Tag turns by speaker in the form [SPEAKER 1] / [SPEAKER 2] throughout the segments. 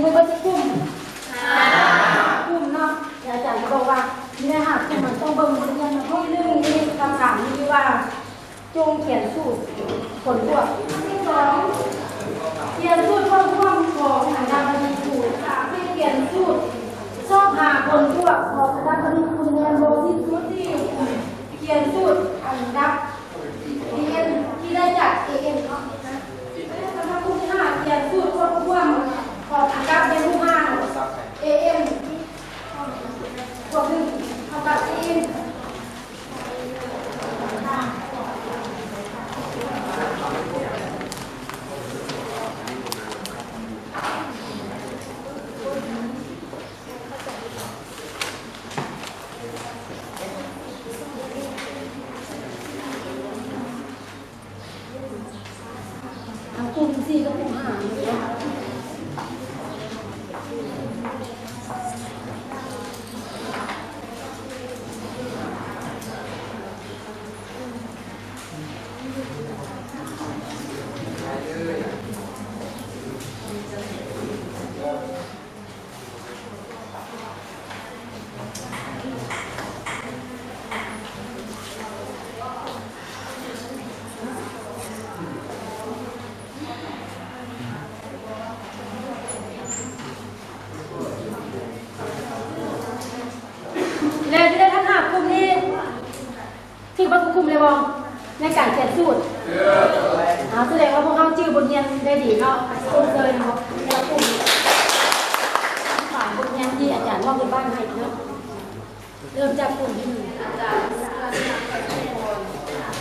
[SPEAKER 1] มันก็จะกุ้มกุ้มเนาะอาจารย์ก็บอกว่าที่ได้หักกุ้มมันต้องเบิ่งบนเงินเพราะเรื่องนี้คำถามนี้ว่าจงเขียนสูตรผลบวกที่สองเขียนสูตรความร่วมของคณะบดีสูตรสามเขียนสูตรชอบหาผลบวกของคณะบดีคุณเงินโบที่สูตรที่เขียนสูตรอันดับAN ที่ได้จาก AN เนาะคณะผู้ที่5เขียนสูตรความร่วมของอันดับในผู้5 AN บวก1เท่ากับ ANกลุ่ม4กับกลุ่ม5นะคะแล้วที่ได้ทั้ง5กลุ่มนี้ที่บรรคุมเลยบองในการเขียนสูตรแสดงว่าพวกเขาจื้อบทเรียนได้ดีเนาะคุ้นเคยเนาะแล้วกลุ่มฝ่ายบทเรียนที่อาจารย์ว่าเป็นบ้านให้เนาะเริ่มจากกลุ่มที่1
[SPEAKER 2] อาจารย์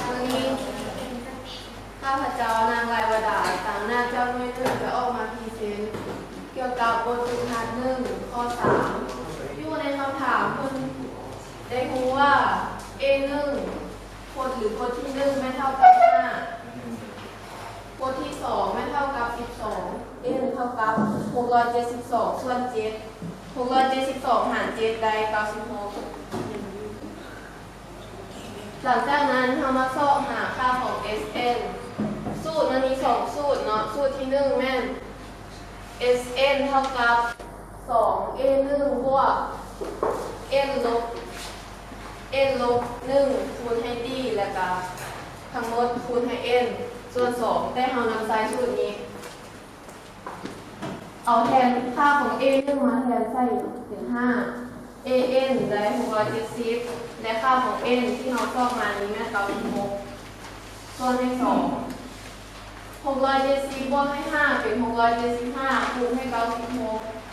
[SPEAKER 2] วันนี้ข้าพเจ้านางลายวดาต่างหน้าเจ้าหน้าที่จะออกมาพรีเซนต์เกี่ยวกับบทฝึกหัด1ข้อ3อยู่ในคำถามคุณได้รู้ว่า A1 กฎหรือกฎที่1ไม่เท่ากับ5กฎที่2ไม่เท่ากับ12 A1 เท่ากับ672ส่วน7 672หาร7ได้96หลังจากนั้นเรามาสอบหาค่าของ Sn สูตรมันมี2สูตรเนาะสูตรที่1แม่น Sn เท่ากับ2A1 บวก n ลบ 1คูณให้ d แล้วก็ทั้งหมดคูณให้ n ส่วน2ได้เรานำใส่สูตรนี้เอาแทนค่าของ A1 มาแทนใส่เป็น5 AN ได้670และค่าของ N ที่เราสอบมานี้แม่96ส่วนให้2 670บวกให้5เป็น675คูณให้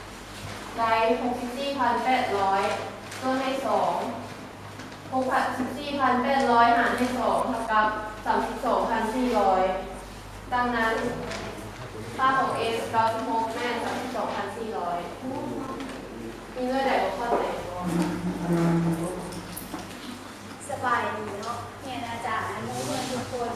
[SPEAKER 2] 96ได้64,800ส่วนให้2 64,800หารให้2เท่ากับ32,400ดังนั้นค่าของ A 96แม่32,400มีเงื่อนใดข้อไหน
[SPEAKER 3] สบายดีเนาะเนี่ยอาจารย์มูเพื่อนทุกคน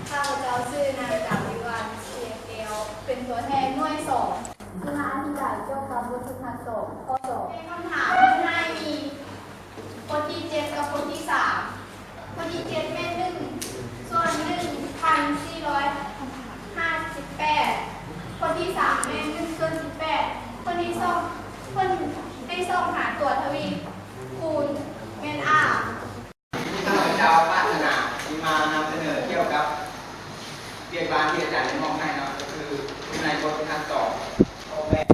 [SPEAKER 3] ข้าพเจ้าชื่อนางจาวิวันเชียเกลเป็นตัวแทนหน่วย2ที่มาอธิบายเกี่ยวกับบทฝึกหัด2ข้อ2ในคำถามที่ให้มีบทที่7กับ บทที่3บทที่7แม่1ส่วน1,458บทที่3แม่1ส่วน18บทที่2คนให้ส่องหาตัวทวีคูณแม่นอา
[SPEAKER 4] ข้าพเจ้าปรารถนาที่มานำเสนอเกี่ยวกับเรียกร้านที่อาจารย์ได้มอบให้นะก็คือในบทฝึกหัด2ข้อแรก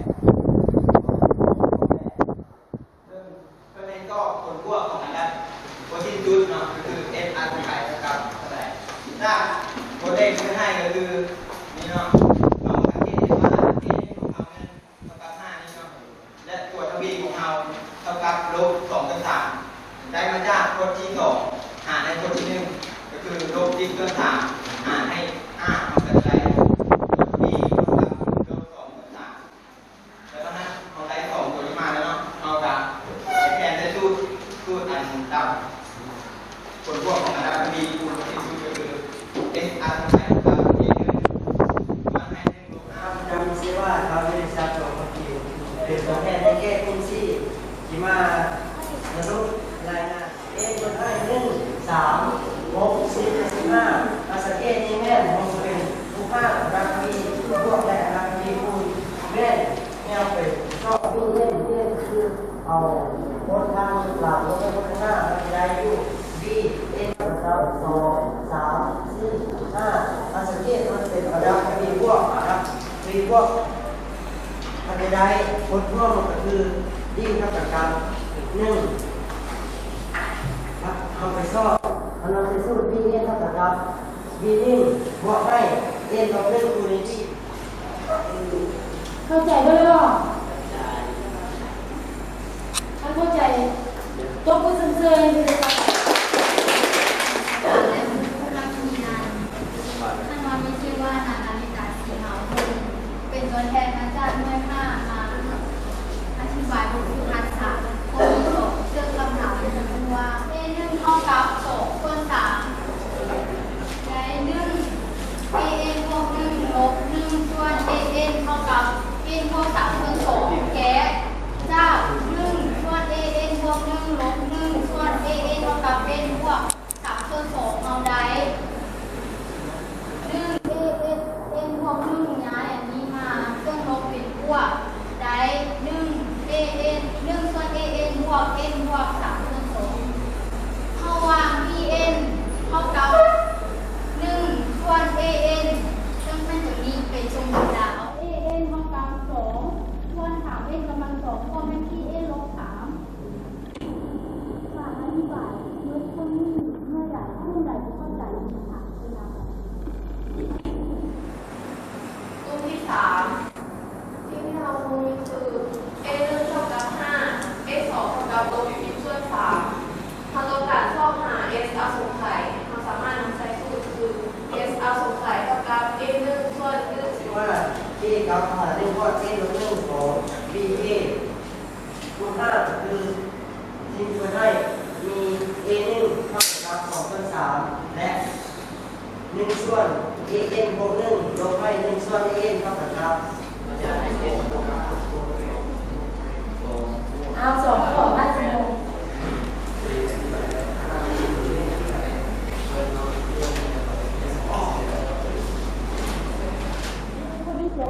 [SPEAKER 4] ซึ่งเพื่อนก็ผลบวกของอันดับบทที่จุดเนาะก็คือ f r ของไข่เท่ากับเท่าไหร่ถ้าบทเลขที่ให้ก็คือนี่เนาะเราสังเกตว่าเอของเราเนี่ยเท่ากับ5นี่เนาะและตัวทวีของเราเท่ากับลบ2กับ3ได้มาจากบทที่2หารในบทที่1ก็คือลบที่เกิน3หารให้มันเกิดอะไรลบที่เท่ากับลบ2กับ3แล้วก็นั้นเอาได้2ตัวนี้มาแล้วเนาะเอากับแทนได้สูตรอันดับผลพวกของอันดับมีคูณที่สูตรก็คือ s r ของไข่กับ a มันให้1ลบ5
[SPEAKER 5] จำซิว่าเขาไม่ได้ซับตัวคนที่เป็นตัวแทนได้แก้กลุ่มซี่ที่มาสรุปรายงานคนให้1 3 6 10 15อาสเกตนี่แม่นของเป็นลูกภาพรักมีพวกและรักมีคูณแม่น วไปชอบวิ่งเล่นคือเอาโคตรทางหลังลงไปโคตรหน้าบันไดอยู่บีเอ็นนะครับ2 3 4 5สังเกตมันเป็นระดับมีพวกนะครับมีพวกบันไดโคตรร่วมก็คือยิ่งเท่ากับการ1เอาไปชอบเราไปสู้บีเอ็นเท่ากับการบีนิ่งบวกให้เอ็นเราเล่นคูณที่
[SPEAKER 1] เข้าใจด้วยหรอถ้าเข้าใจยกมือเฉยๆเลยค่ะ
[SPEAKER 3] ท่านว่ามีชื่อว่านางนาฬิกาสีขาวเป็นตัวแทนอาจารย์ด้วยผ้ามาอธิบายบทสุภาษาคนที่สองเรื่องคำถามเป็นว่า1เท่ากับ2คูณ3ได้1 an บวก1ลบ1ส่วน an เท่ากับ n บวก3คูณ2แก้จาก1ส่วน an บวก1ลบ1ส่วน an เท่ากับ n บวก3คูณ2เอาได้1 an บวก1ย้ายอันนี้มาเครื่องลบเป็นบวกได้1 an 1ส่วน an บวก n บวก3คูณ2เข้าวาง bn เท่ากับ1ส่วน an ซึ่งเป็นตัวนี้เป็นทรงดาว an เท่ากับ2ส่วน 3n กำลัง2ก็เป็น tn ลบ3ฝากอธิบายเมื่อคนนี้เมื่อใดผู้ใดจะเข้าใจค่ะเวลา
[SPEAKER 2] รูปที่3ที่เราดูคือ a 1เท่ากับ5 a 2เท่ากับลบ10ส่วน3ถ้าต้องการสอบหา s อสงไขยเราสามารถนำใช้สูตรคือ s อสงไขยเท่ากับ a 1ส่วน
[SPEAKER 5] ว่าที่กับหาได้ว่าเอลง1ของ b a คูณ5คือที่ช่วยให้มี a 1เท่ากับ2ส่วน3และ1ส่วน a n บวก1ลบให้1ส่วน a n เท่ากับ
[SPEAKER 1] เอาสองข้อมาสิลงคนที่โจ